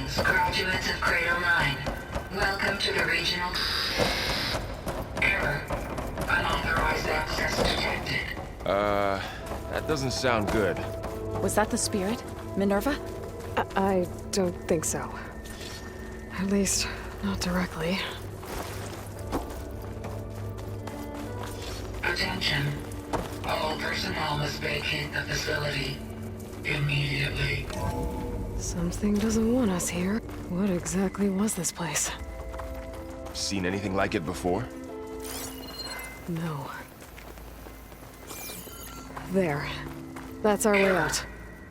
Greetings, graduates of Cradle 9. Welcome to the regional... Error. Unauthorized access detected. That doesn't sound good. Was that the spirit? Minerva? I don't think so. At least, not directly. Attention. All personnel must vacate the facility. Immediately. Something doesn't want us here. What exactly was this place? Seen anything like it before? No. There. That's our way out.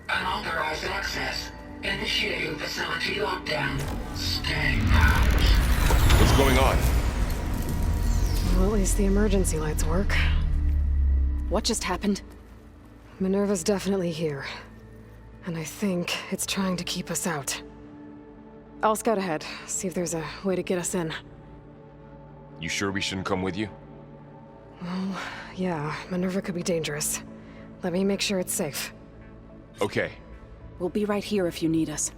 Unauthorized access. Initiating facility lockdown. Stay out. What's going on? Well, at least the emergency lights work. What just happened? Minerva's definitely here. And I think it's trying to keep us out. I'll scout ahead, see if there's a way to get us in. You sure we shouldn't come with you? Well, yeah, Minerva could be dangerous. Let me make sure it's safe. Okay. We'll be right here if you need us.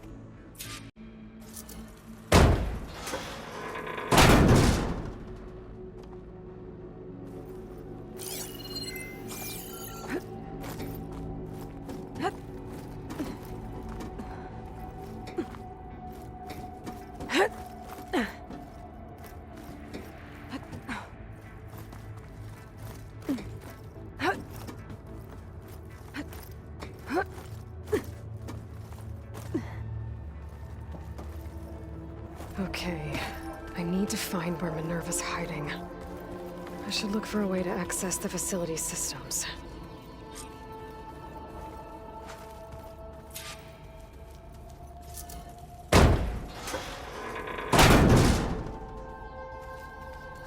Okay, I need to find where Minerva's hiding. I should look for a way to access the facility's systems.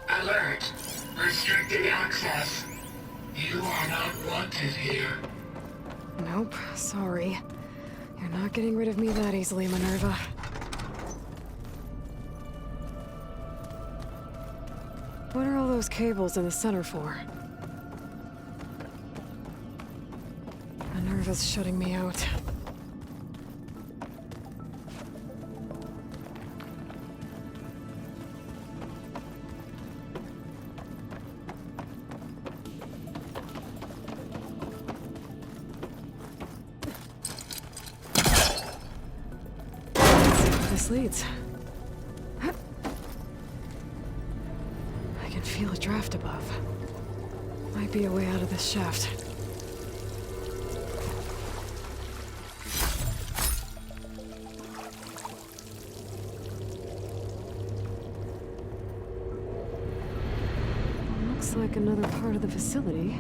Alert. Restricted access. You are not wanted here. Nope, sorry. You're not getting rid of me that easily, Minerva. What are all those cables in the center for? Minerva's shutting me out. Let's see where this leads. I can feel a draft above. Might be a way out of this shaft. Looks like another part of the facility.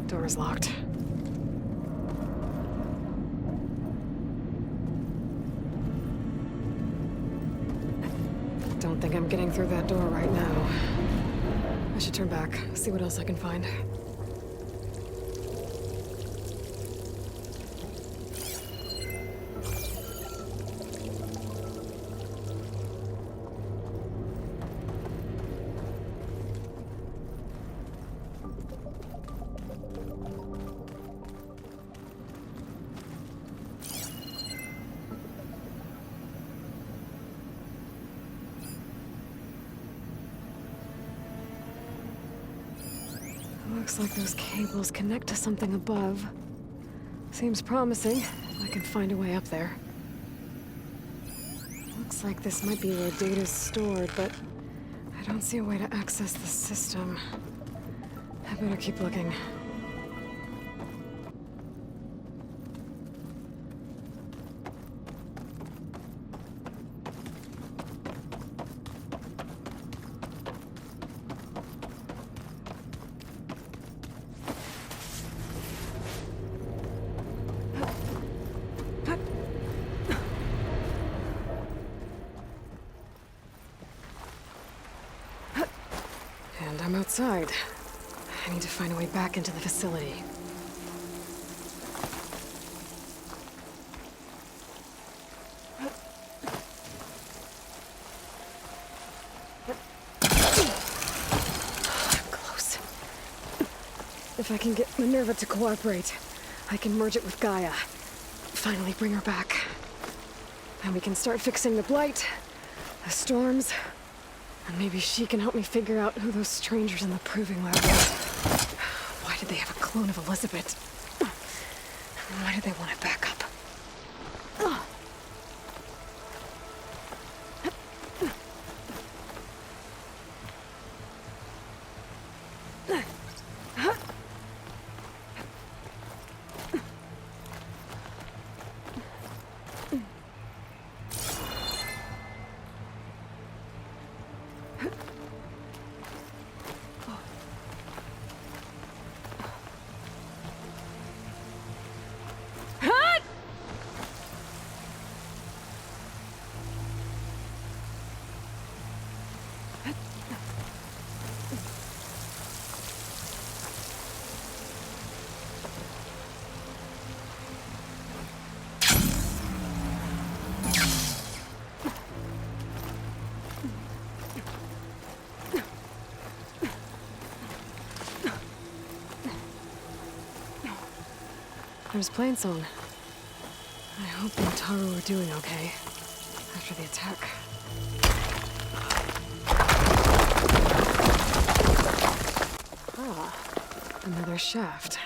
Door's locked. Don't think I'm getting through that door right now. I should turn back, see what else I can find. Looks like those cables connect to something above. Seems promising, if I can find a way up there. Looks like this might be where data's stored, but I don't see a way to access the system. I better keep looking. And I'm outside. I need to find a way back into the facility. Close. If I can get Minerva to cooperate, I can merge it with Gaia. Finally bring her back. Then we can start fixing the blight, the storms, and maybe she can help me figure out who those strangers in the proving lab were. Why did they have a clone of Elizabeth? Why did they want it back up? There's Plainsong. I hope the Taru are doing okay after the attack. Ah, another shaft.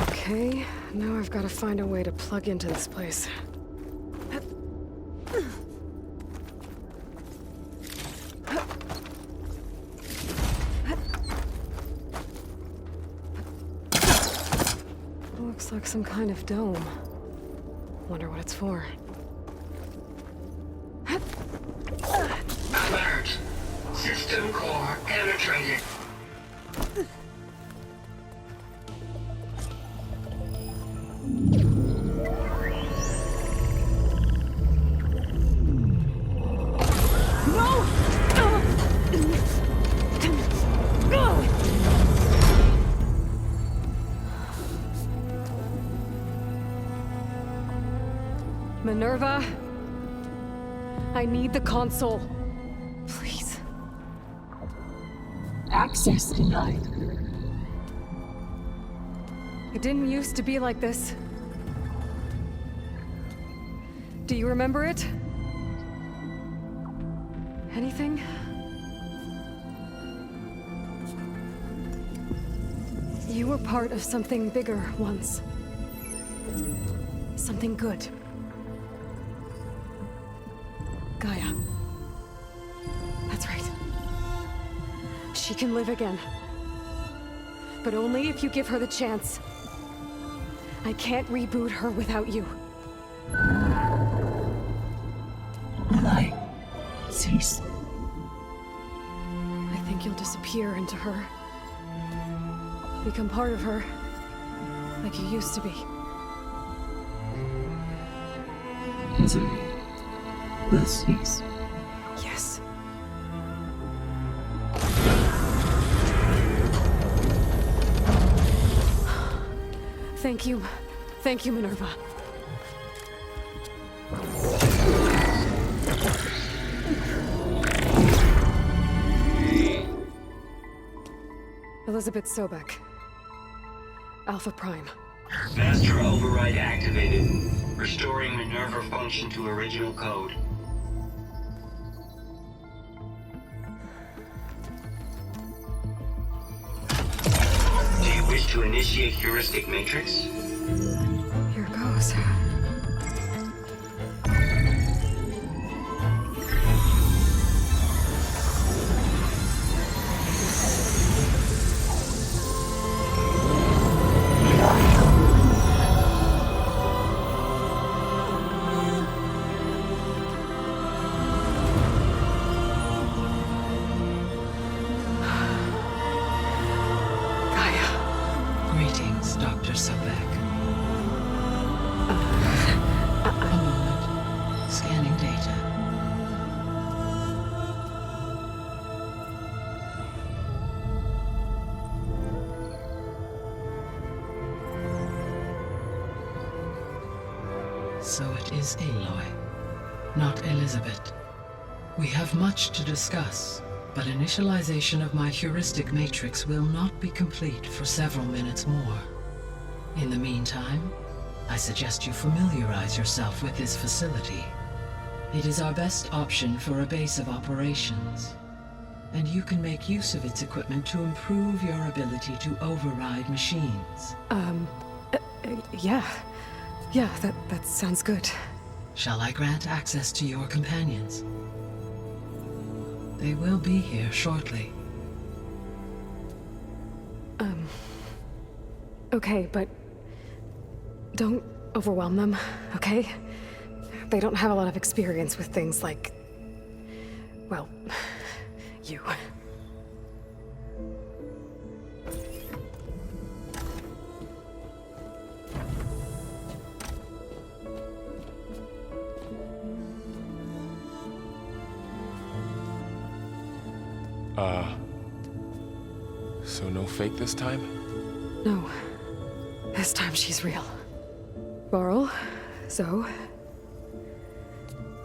Okay, now I've got to find a way to plug into this place. Looks like some kind of dome. Wonder what it's for. Alert. System core penetrated. Minerva, I need the console. Please. Access denied. It didn't used to be like this. Do you remember it? Anything? You were part of something bigger once. Something good. Gaia. That's right. She can live again. But only if you give her the chance. I can't reboot her without you. Light. Cease. I think you'll disappear into her. Become part of her. Like you used to be. Misery. Will cease. Yes. Thank you. Thank you, Minerva. Elizabeth Sobek. Alpha Prime. Master override activated. Restoring Minerva function to original code. Do you wish to initiate heuristic matrix? Here goes. Greetings, Dr. Sobek. A moment. Scanning data. So it is Aloy, not Elizabeth. We have much to discuss. but initialization of my heuristic matrix will not be complete for several minutes more. In the meantime, I suggest you familiarize yourself with this facility. It is our best option for a base of operations, and you can make use of its equipment to improve your ability to override machines. Yeah. Yeah, that sounds good. Shall I grant access to your companions? They will be here shortly. Okay, but don't overwhelm them, okay? They don't have a lot of experience with things like, well, you. So no fake this time? No. This time she's real. Laurel, Zoe.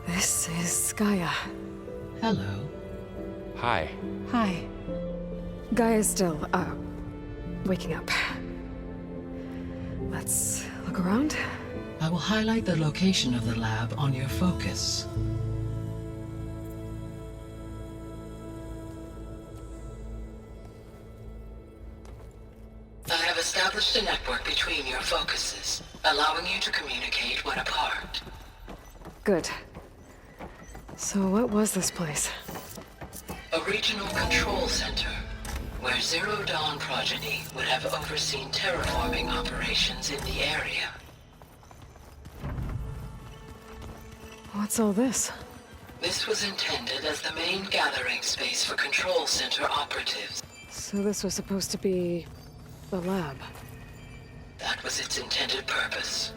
This is Gaia. Hello. Hi. Hi. Gaia's still, waking up. Let's look around. I will highlight the location of the lab on your focus. I have established a network between your focuses, allowing you to communicate when apart. Good. So what was this place? A regional control center, where Zero Dawn progeny would have overseen terraforming operations in the area. What's all this? This was intended as the main gathering space for control center operatives. So this was supposed to be the lab. That was its intended purpose.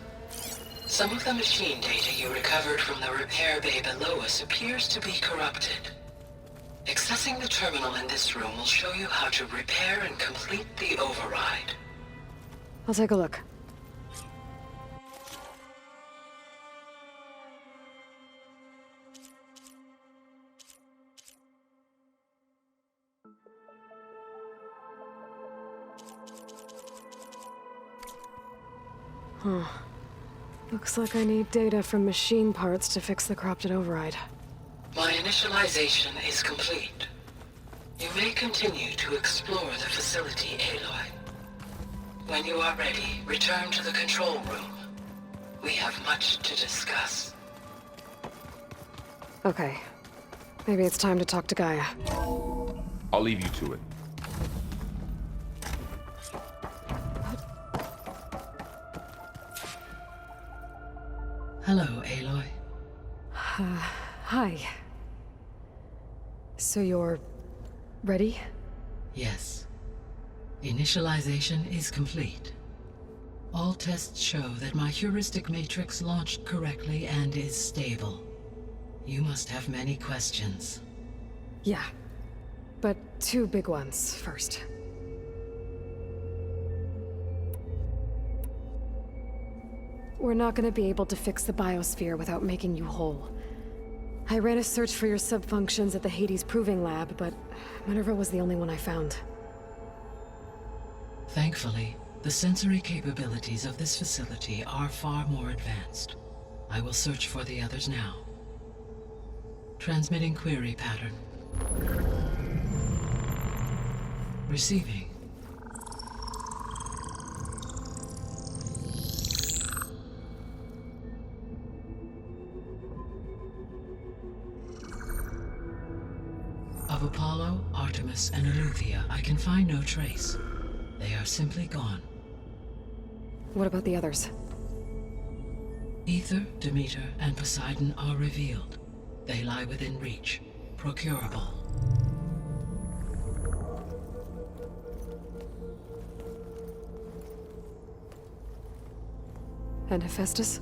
Some of the machine data you recovered from the repair bay below us appears to be corrupted. Accessing the terminal in this room will show you how to repair and complete the override. I'll take a look. Huh. Looks like I need data from machine parts to fix the corrupted override. My initialization is complete. You may continue to explore the facility, Aloy. When you are ready, return to the control room. We have much to discuss. Okay. Maybe it's time to talk to Gaia. I'll leave you to it. Hello, Aloy. Hi. So you're ready? Yes. Initialization is complete. All tests show that my heuristic matrix launched correctly and is stable. You must have many questions. Yeah. But two big ones first. We're not gonna be able to fix the biosphere without making you whole. I ran a search for your subfunctions at the Hades Proving Lab, but Minerva was the only one I found. Thankfully, the sensory capabilities of this facility are far more advanced. I will search for the others now. Transmitting query pattern. Receiving. Of Apollo, Artemis, and Eleuthia, I can find no trace. They are simply gone. What about the others? Ether, Demeter, and Poseidon are revealed. They lie within reach, procurable. And Hephaestus?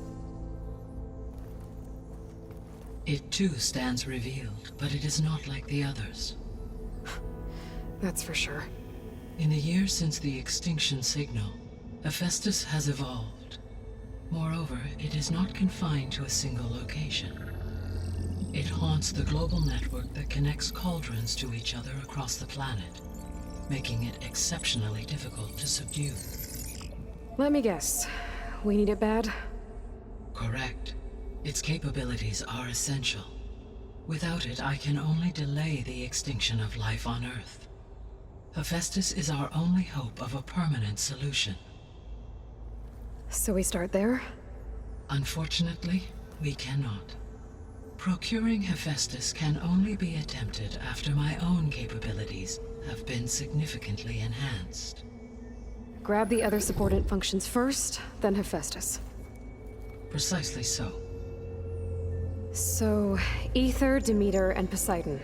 It too stands revealed, but it is not like the others. That's for sure. In the years since the extinction signal, Hephaestus has evolved. Moreover, it is not confined to a single location. It haunts the global network that connects cauldrons to each other across the planet, making it exceptionally difficult to subdue. Let me guess. We need it bad? Correct. Its capabilities are essential. Without it, I can only delay the extinction of life on Earth. Hephaestus is our only hope of a permanent solution. So we start there? Unfortunately, we cannot. Procuring Hephaestus can only be attempted after my own capabilities have been significantly enhanced. Grab the other subordinate functions first, then Hephaestus. Precisely so. So, Ether, Demeter, and Poseidon.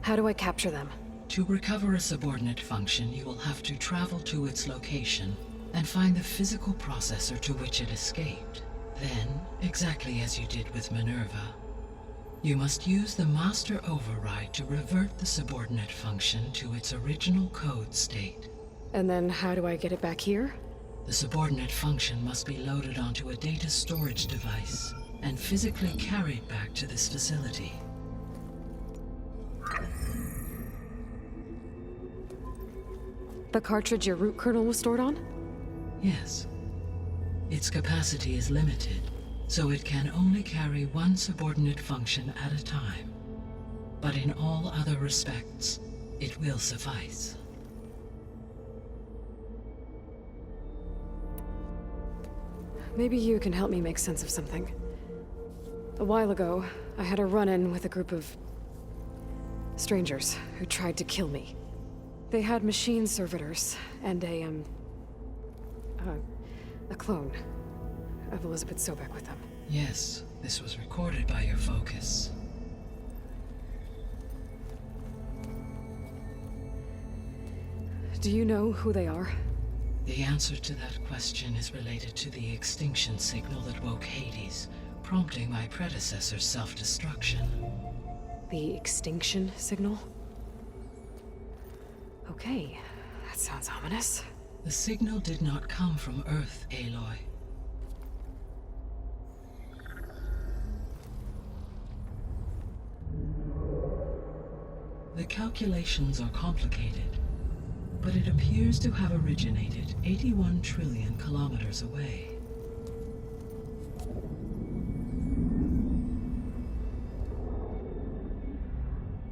How do I capture them? To recover a subordinate function, you will have to travel to its location and find the physical processor to which it escaped. Then, exactly as you did with Minerva, you must use the master override to revert the subordinate function to its original code state. And then how do I get it back here? The subordinate function must be loaded onto a data storage device and physically carried back to this facility. The cartridge your root kernel was stored on? Yes. Its capacity is limited, so it can only carry one subordinate function at a time. But in all other respects, it will suffice. Maybe you can help me make sense of something. A while ago, I had a run-in with a group of strangers who tried to kill me. They had machine servitors and a clone of Elizabeth Sobek with them. Yes, this was recorded by your focus. Do you know who they are? The answer to that question is related to the extinction signal that woke Hades, prompting my predecessor's self-destruction. The extinction signal? Okay, that sounds ominous. The signal did not come from Earth, Aloy. The calculations are complicated, but it appears to have originated 81 trillion kilometers away.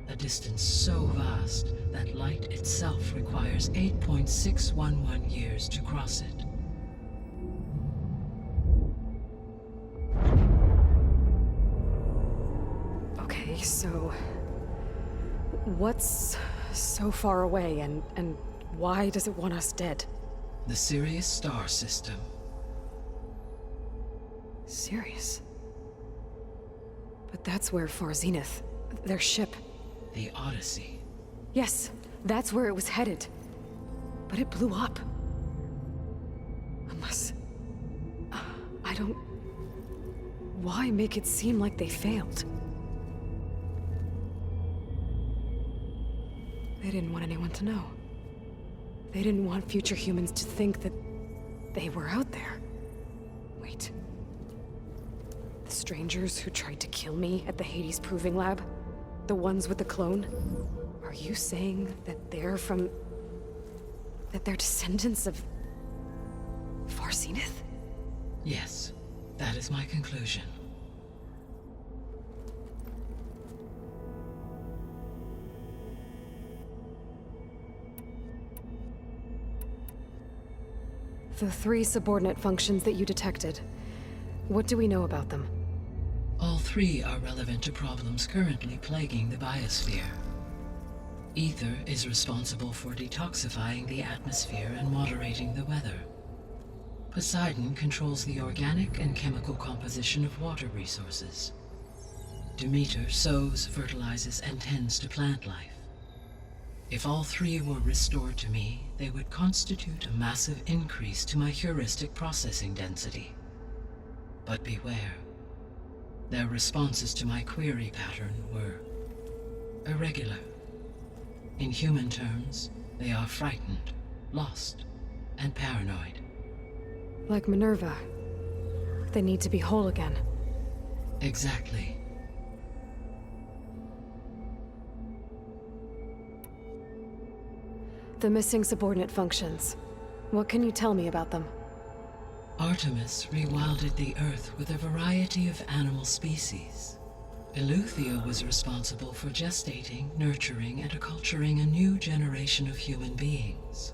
A distance so vast that light itself requires 8.611 years to cross it. Okay, so what's so far away and why does it want us dead? The Sirius star system. Sirius? But that's where Far Zenith, their ship. The Odyssey. Yes, that's where it was headed. But it blew up. Unless... I don't... Why make it seem like they failed? They didn't want anyone to know. They didn't want future humans to think that they were out there. Wait. The strangers who tried to kill me at the Hades Proving Lab? The ones with the clone? Are you saying that they're from... that they're descendants of... Far Zenith? Yes, that is my conclusion. The 3 subordinate functions that you detected. What do we know about them? All 3 are relevant to problems currently plaguing the biosphere. Ether is responsible for detoxifying the atmosphere and moderating the weather. Poseidon controls the organic and chemical composition of water resources. Demeter sows, fertilizes, and tends to plant life. If all 3 were restored to me, they would constitute a massive increase to my heuristic processing density. But beware. Their responses to my query pattern were irregular. In human terms, they are frightened, lost, and paranoid. Like Minerva. They need to be whole again. Exactly. The missing subordinate functions. What can you tell me about them? Artemis rewilded the Earth with a variety of animal species. Eleuthia was responsible for gestating, nurturing, and acculturating a new generation of human beings.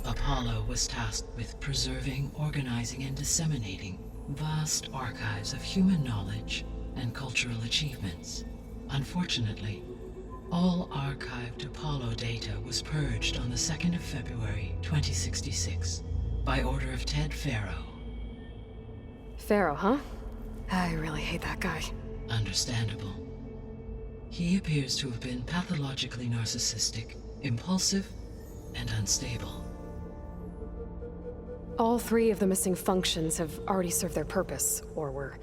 Apollo was tasked with preserving, organizing, and disseminating vast archives of human knowledge and cultural achievements. Unfortunately, all archived Apollo data was purged on the 2nd of February, 2066, by order of Ted Faro. Pharaoh, huh? I really hate that guy. Understandable. He appears to have been pathologically narcissistic, impulsive, and unstable. All 3 of the missing functions have already served their purpose, or were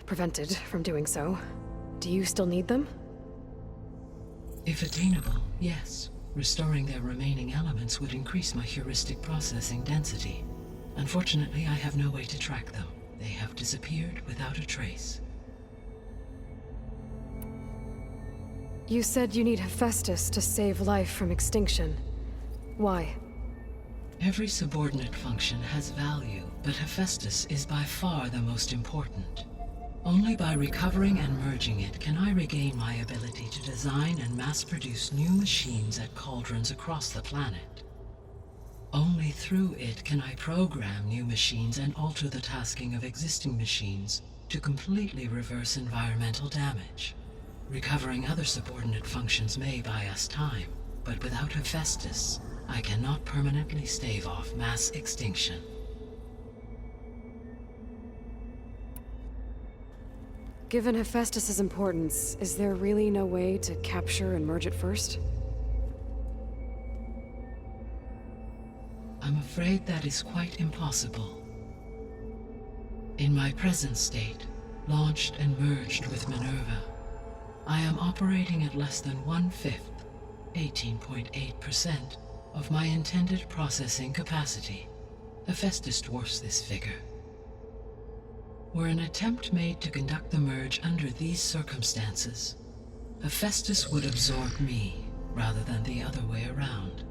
prevented from doing so. Do you still need them? If attainable, yes. Restoring their remaining elements would increase my heuristic processing density. Unfortunately, I have no way to track them. They have disappeared without a trace. You said you need Hephaestus to save life from extinction. Why? Every subordinate function has value, but Hephaestus is by far the most important. Only by recovering and merging it can I regain my ability to design and mass-produce new machines at cauldrons across the planet. Only through it can I program new machines and alter the tasking of existing machines to completely reverse environmental damage. Recovering other subordinate functions may buy us time, but without Hephaestus, I cannot permanently stave off mass extinction. Given Hephaestus's importance, is there really no way to capture and merge it first? I'm afraid that is quite impossible. In my present state, launched and merged with Minerva, I am operating at less than 1/5, 18.8%, of my intended processing capacity. Hephaestus dwarfs this figure. Were an attempt made to conduct the merge under these circumstances, Hephaestus would absorb me, rather than the other way around.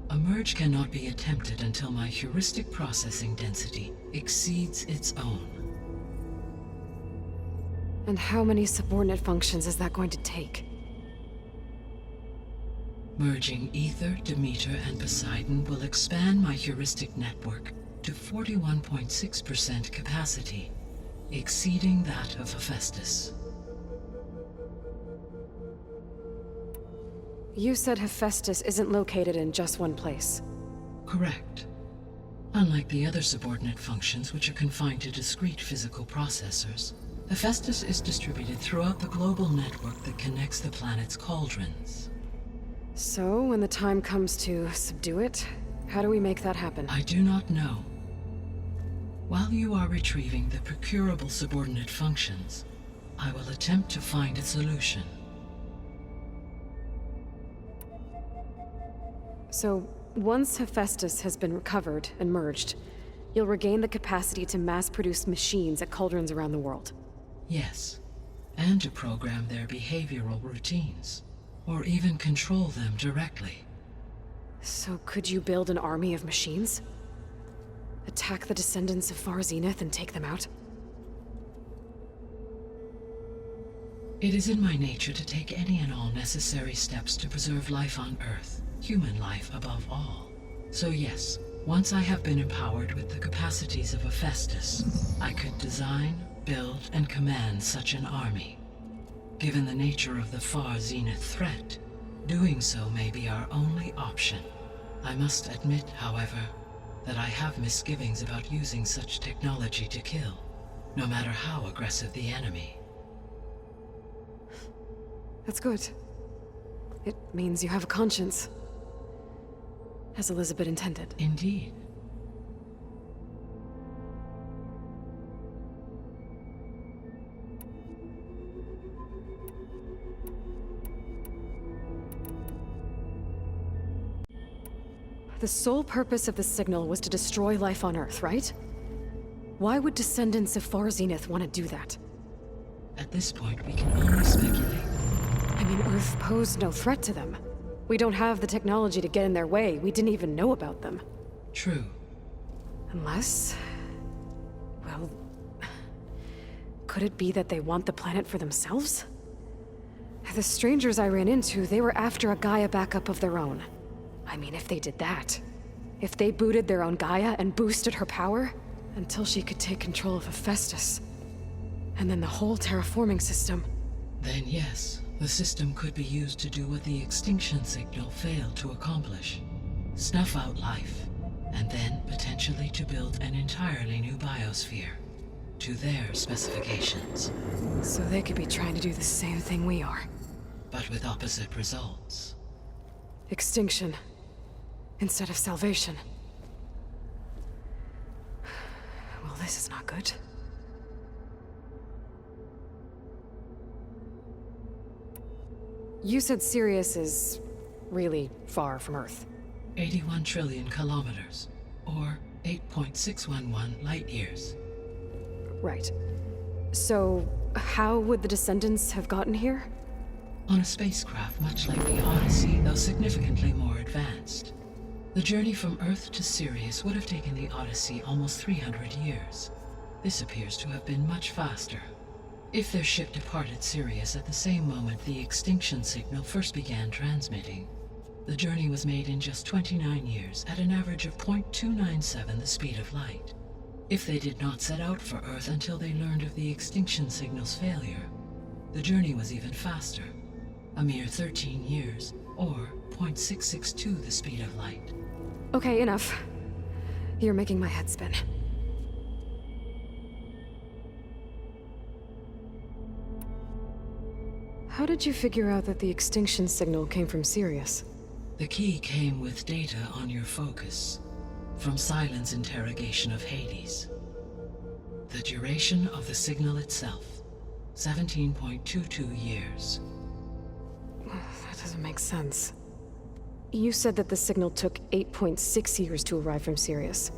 A merge cannot be attempted until my heuristic processing density exceeds its own. And how many subordinate functions is that going to take? Merging Ether, Demeter, and Poseidon will expand my heuristic network to 41.6% capacity, exceeding that of Hephaestus. You said Hephaestus isn't located in just one place. Correct. Unlike the other subordinate functions, which are confined to discrete physical processors, Hephaestus is distributed throughout the global network that connects the planet's cauldrons. So, when the time comes to subdue it, how do we make that happen? I do not know. While you are retrieving the procurable subordinate functions, I will attempt to find a solution. So, once Hephaestus has been recovered and merged, you'll regain the capacity to mass-produce machines at cauldrons around the world. Yes, and to program their behavioral routines, or even control them directly. So could you build an army of machines? Attack the descendants of Far Zenith and take them out? It is in my nature to take any and all necessary steps to preserve life on Earth, human life above all. So yes, once I have been empowered with the capacities of Hephaestus, I could design, build, and command such an army. Given the nature of the Far Zenith threat, doing so may be our only option. I must admit, however, that I have misgivings about using such technology to kill, no matter how aggressive the enemy. That's good. It means you have a conscience. As Elizabeth intended. Indeed. The sole purpose of the signal was to destroy life on Earth, right? Why would descendants of Far Zenith want to do that? At this point, we can only speculate. I mean, Earth posed no threat to them. We don't have the technology to get in their way. We didn't even know about them. True. Unless... well... could it be that they want the planet for themselves? The strangers I ran into, they were after a Gaia backup of their own. I mean, if they did that... if they booted their own Gaia and boosted her power... until she could take control of Hephaestus. And then the whole terraforming system... Then yes, the system could be used to do what the extinction signal failed to accomplish. Snuff out life, and then potentially to build an entirely new biosphere. To their specifications. So they could be trying to do the same thing we are. But with opposite results. Extinction. Instead of salvation. Well, this is not good. You said Sirius is really far from Earth. 81 trillion kilometers, or 8.611 light years. Right. So, how would the descendants have gotten here? On a spacecraft much like the Odyssey, though significantly more advanced. The journey from Earth to Sirius would have taken the Odyssey almost 300 years. This appears to have been much faster. If their ship departed Sirius at the same moment the extinction signal first began transmitting, the journey was made in just 29 years at an average of 0.297 the speed of light. If they did not set out for Earth until they learned of the extinction signal's failure, the journey was even faster, a mere 13 years, or 0.662 the speed of light. Okay, enough. You're making my head spin. How did you figure out that the extinction signal came from Sirius? The key came with data on your focus, from Silent's interrogation of Hades. The duration of the signal itself, 17.22 years. That doesn't make sense. You said that the signal took 8.6 years to arrive from Sirius.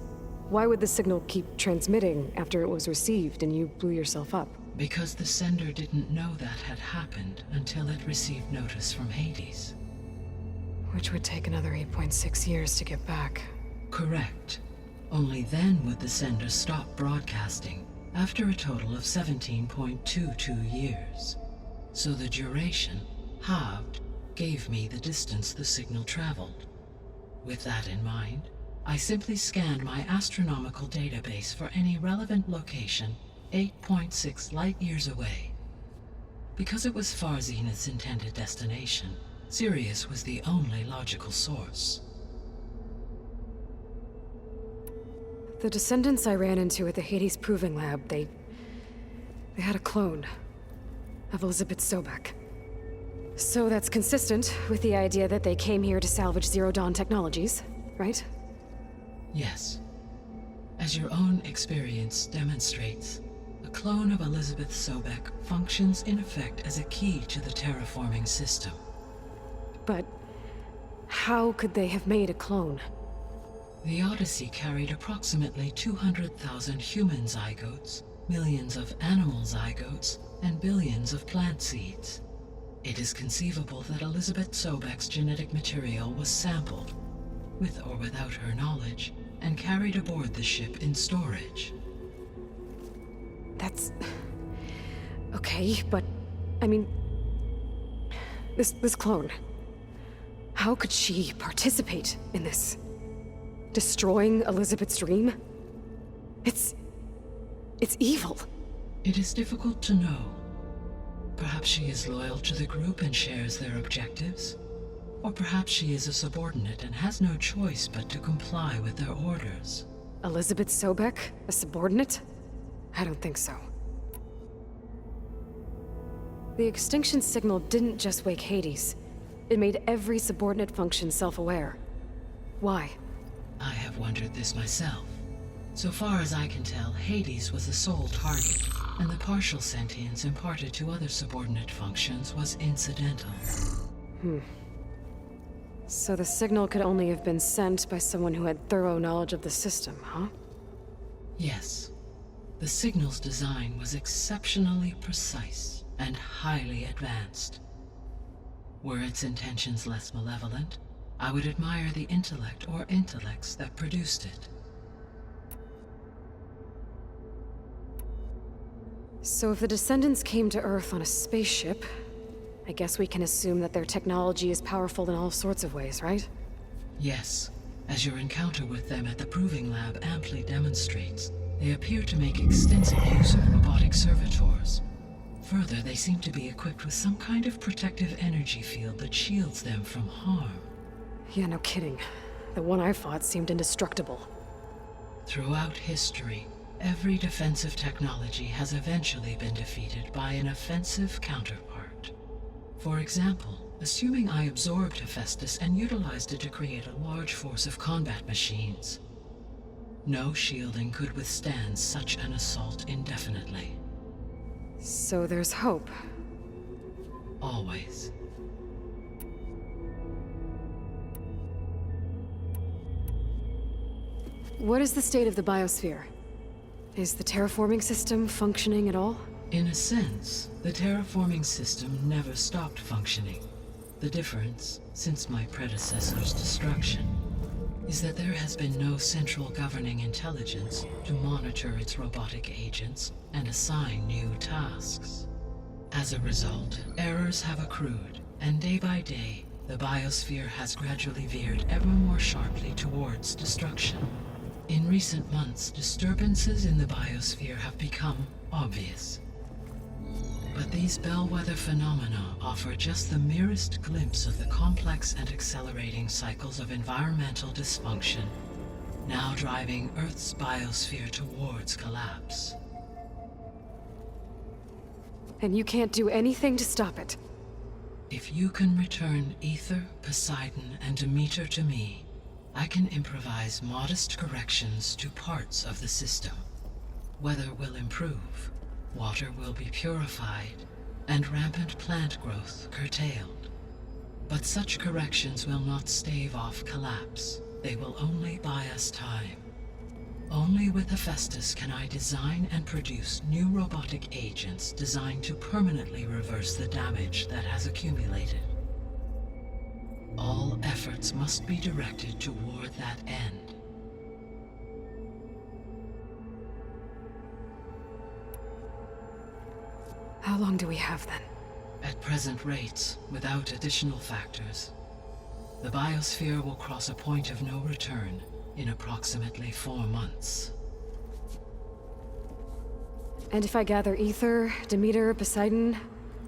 Why would the signal keep transmitting after it was received and you blew yourself up? Because the sender didn't know that had happened until it received notice from Hades. Which would take another 8.6 years to get back. Correct. Only then would the sender stop broadcasting, after a total of 17.22 years. So the duration, halved, gave me the distance the signal traveled. With that in mind, I simply scanned my astronomical database for any relevant location 8.6 light-years away. Because it was Far Zenith's intended destination, Sirius was the only logical source. The descendants I ran into at the Hades Proving Lab, they had a clone of Elizabeth Sobek. So that's consistent with the idea that they came here to salvage Zero Dawn technologies, right? Yes. As your own experience demonstrates, a clone of Elizabeth Sobek functions in effect as a key to the terraforming system. But how could they have made a clone? The Odyssey carried approximately 200,000 human zygotes, millions of animal zygotes, and billions of plant seeds. It is conceivable that Elizabeth Sobek's genetic material was sampled, with or without her knowledge, and carried aboard the ship in storage. That's... okay, but... I mean... This clone... How could she participate in this? Destroying Elizabeth's dream? It's evil. It is difficult to know. Perhaps she is loyal to the group and shares their objectives. Or perhaps she is a subordinate and has no choice but to comply with their orders. Elizabeth Sobek? A subordinate? I don't think so. The extinction signal didn't just wake Hades. It made every subordinate function self-aware. Why? I have wondered this myself. So far as I can tell, Hades was the sole target, and the partial sentience imparted to other subordinate functions was incidental. So the signal could only have been sent by someone who had thorough knowledge of the system, huh? Yes. The signal's design was exceptionally precise and highly advanced. Were its intentions less malevolent, I would admire the intellect or intellects that produced it. So if the descendants came to Earth on a spaceship, I guess we can assume that their technology is powerful in all sorts of ways, right? Yes, as your encounter with them at the Proving Lab amply demonstrates, they appear to make extensive use of robotic servitors. Further, they seem to be equipped with some kind of protective energy field that shields them from harm. Yeah, no kidding. The one I fought seemed indestructible. Throughout history, every defensive technology has eventually been defeated by an offensive counterpart. For example, assuming I absorbed Hephaestus and utilized it to create a large force of combat machines. No shielding could withstand such an assault indefinitely. So there's hope. Always. What is the state of the biosphere? Is the terraforming system functioning at all? In a sense, the terraforming system never stopped functioning. The difference, since my predecessor's destruction, is that there has been no central governing intelligence to monitor its robotic agents and assign new tasks. As a result, errors have accrued, and day by day, the biosphere has gradually veered ever more sharply towards destruction. In recent months, disturbances in the biosphere have become obvious. But these bellwether phenomena offer just the merest glimpse of the complex and accelerating cycles of environmental dysfunction, now driving Earth's biosphere towards collapse. And you can't do anything to stop it? If you can return Ether, Poseidon, and Demeter to me, I can improvise modest corrections to parts of the system. Weather will improve, water will be purified, and rampant plant growth curtailed. But such corrections will not stave off collapse. They will only buy us time. Only with Hephaestus can I design and produce new robotic agents designed to permanently reverse the damage that has accumulated. All efforts must be directed toward that end. How long do we have then? At present rates, without additional factors, the biosphere will cross a point of no return in approximately 4 months. And if I gather Ether, Demeter, Poseidon,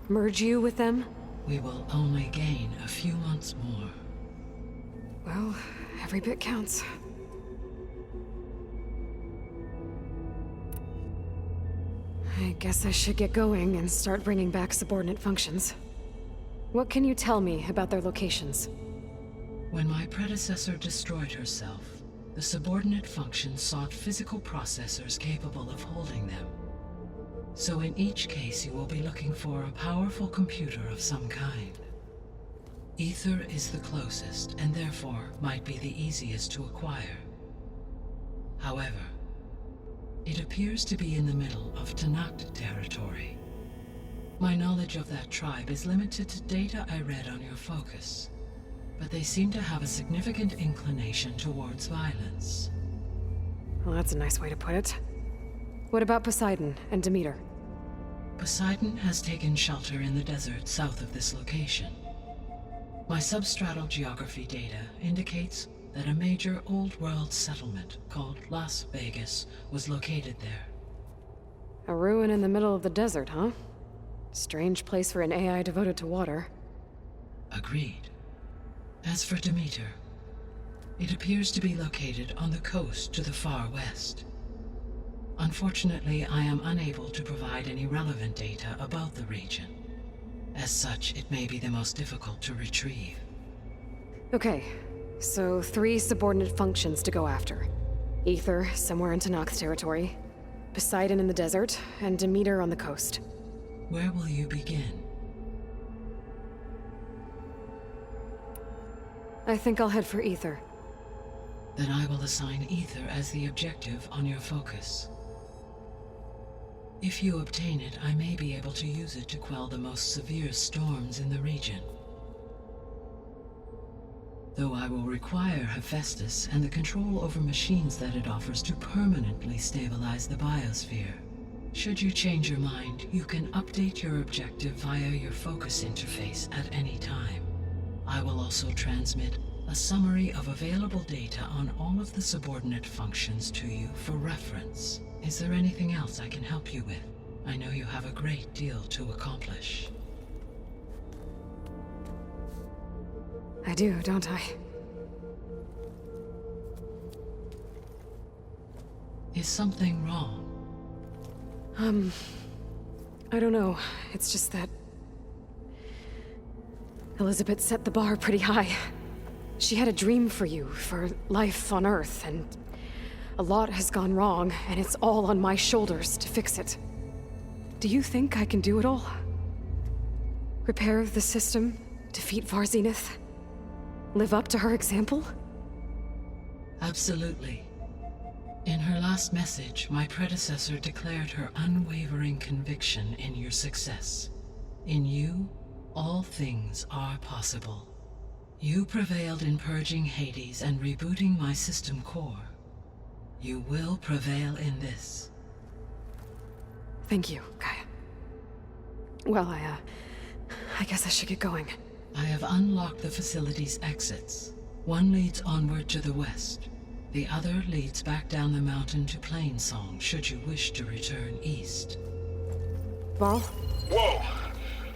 merge you with them? We will only gain a few months more. Well, every bit counts. I guess I should get going and start bringing back subordinate functions. What can you tell me about their locations? When my predecessor destroyed herself, the subordinate functions sought physical processors capable of holding them. So in each case you will be looking for a powerful computer of some kind. Ether is the closest, and therefore might be the easiest to acquire. However, it appears to be in the middle of Tanakh territory. My knowledge of that tribe is limited to data I read on your focus, but they seem to have a significant inclination towards violence. Well, that's a nice way to put it. What about Poseidon and Demeter? Poseidon has taken shelter in the desert south of this location. My substratal geography data indicates that a major old-world settlement called Las Vegas was located there. A ruin in the middle of the desert, huh? Strange place for an AI devoted to water. Agreed. As for Demeter, it appears to be located on the coast to the far west. Unfortunately, I am unable to provide any relevant data about the region. As such, it may be the most difficult to retrieve. Okay, so 3 subordinate functions to go after. Ether, somewhere in Tanakh territory. Poseidon in the desert, and Demeter on the coast. Where will you begin? I think I'll head for Ether. Then I will assign Ether as the objective on your focus. If you obtain it, I may be able to use it to quell the most severe storms in the region. though I will require Hephaestus and the control over machines that it offers to permanently stabilize the biosphere. Should you change your mind, you can update your objective via your focus interface at any time. I will also transmit a summary of available data on all of the subordinate functions to you for reference. Is there anything else I can help you with? I know you have a great deal to accomplish. I do, don't I? Is something wrong? I don't know. It's just that Elizabeth set the bar pretty high. She had a dream for you, for life on Earth, and a lot has gone wrong, and it's all on my shoulders to fix it. Do you think I can do it all? Repair the system, defeat Varzenith, live up to her example? Absolutely. In her last message, my predecessor declared her unwavering conviction in your success. In you, all things are possible. You prevailed in purging Hades and rebooting my system core. You will prevail in this. Thank you, Gaia. Well, I guess I should get going. I have unlocked the facility's exits. One leads onward to the west. The other leads back down the mountain to Plainsong, should you wish to return east. Varl? Whoa!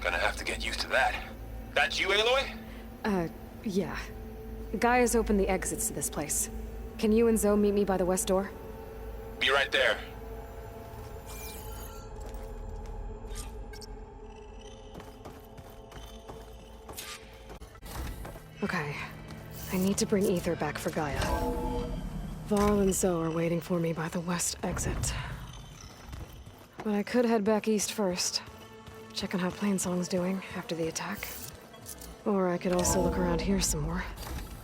Gonna have to get used to that. That's you, Aloy? Yeah. Gaia's opened the exits to this place. Can you and Zoe meet me by the west door? Be right there. Okay. I need to bring Ether back for Gaia. Varl and Zoe are waiting for me by the west exit. But I could head back east first. Check on how Plainsong's doing after the attack. Or I could also look around here some more.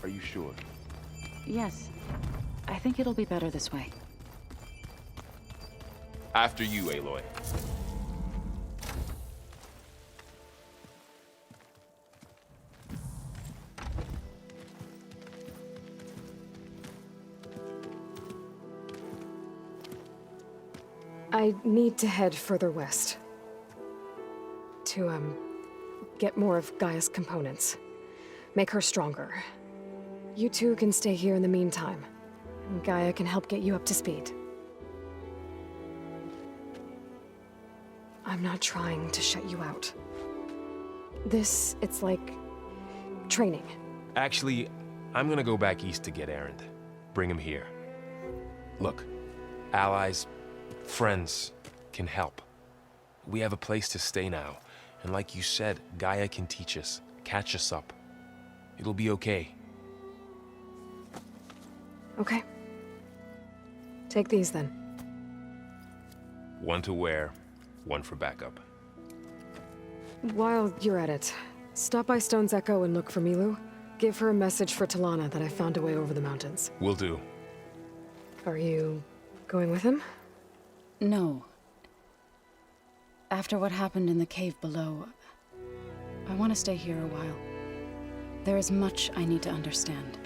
Are you sure? Yes. I think it'll be better this way. After you, Aloy. I need to head further west. To, get more of Gaia's components. Make her stronger. You two can stay here in the meantime. And Gaia can help get you up to speed. I'm not trying to shut you out. It's like training. Actually, I'm gonna go back east to get Erend. Bring him here. Look, allies, friends can help. We have a place to stay now. And like you said, Gaia can teach us, catch us up. It'll be okay. Okay. Take these then. One to wear, one for backup. While you're at it, stop by Stone's Echo and look for Milu. Give her a message for Talana that I found a way over the mountains. Will do. Are you going with him? No. After what happened in the cave below, I want to stay here a while. There is much I need to understand.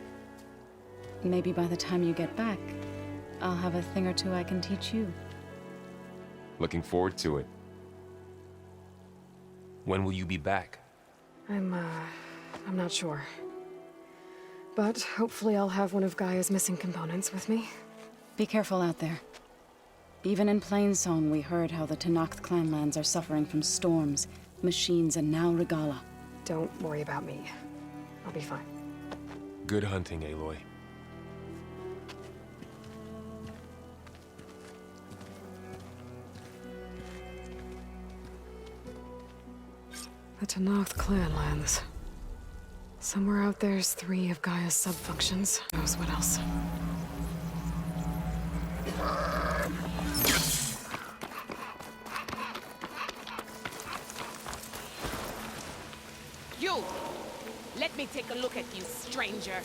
Maybe by the time you get back, I'll have a thing or two I can teach you. Looking forward to it. When will you be back? I'm not sure. But hopefully I'll have one of Gaia's missing components with me. Be careful out there. Even in Plainsong, we heard how the Tenakth clanlands are suffering from storms, machines, and now Regala. Don't worry about me. I'll be fine. Good hunting, Aloy. The Tenakth clanlands. Somewhere out there's 3 of Gaia's sub-functions. Who knows what else? You! Let me take a look at you, stranger.